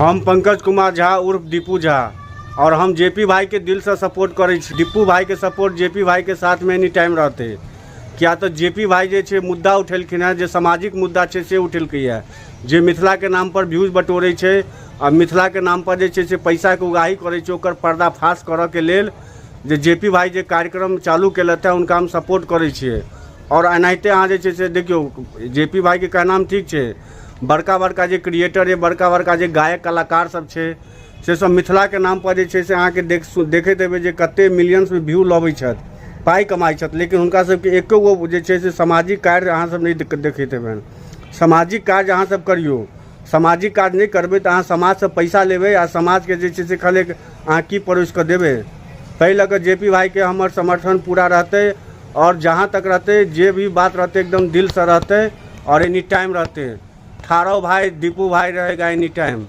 हम पंकज कुमार झा उर्फ दीपू झा और हम जेपी भाई के दिल से सपोर्ट करै छी। दीपू भाई के सपोर्ट जेपी भाई के साथ में एनी टाइम रहते। क्या तो जेपी भाई जे छे मुद्दा उठेलखिन है, जे सामाजिक मुद्दा छे से उठेलकै है, जे मिथिला के नाम पर व्यूज बटोरे छे और मिथिला के नाम पर जे छे से पैसा के उगाही करे छे, ओकर पर्दाफाश करऽ के लेल जे जेपी भाई जे कार्यक्रम चालू केलथि उनका हम सपोर्ट करै छियै। और एनाहिते अहाँ जे छे से देखियो जेपी भाई के कहनाम ठीक छे, बड़का बड़का जे क्रिएटर है, बड़का बड़का जे गायक कलाकार सब छे से सब मिथिला के नाम पर जे छे से अहाँके देखैत हेबै जे कते मिलियंस में व्यू लबै छथि, पाई कमाई छथि, लेकिन हुनका सबके एको गो जे छे से सामाजिक कार्य अहाँ सब नहीं देखैत हेबै। सामाजिक कार्य अहाँ सब करियो, सामाजिक कार्य नहीं करबै तो अहाँ समाज से पैसा लेबै आ समाज के जे छे से खाली अहाँ की परोस कर देबै। ताहि लऽ कऽ जेपी भाई के हमर समर्थन पूरा रहते और जहाँ तक रहते जे भी बात रहते एकदम दिल से रहते और एनी टाइम रहते। ठारो भाई दीपू भाई रहेगा एनी टाइम।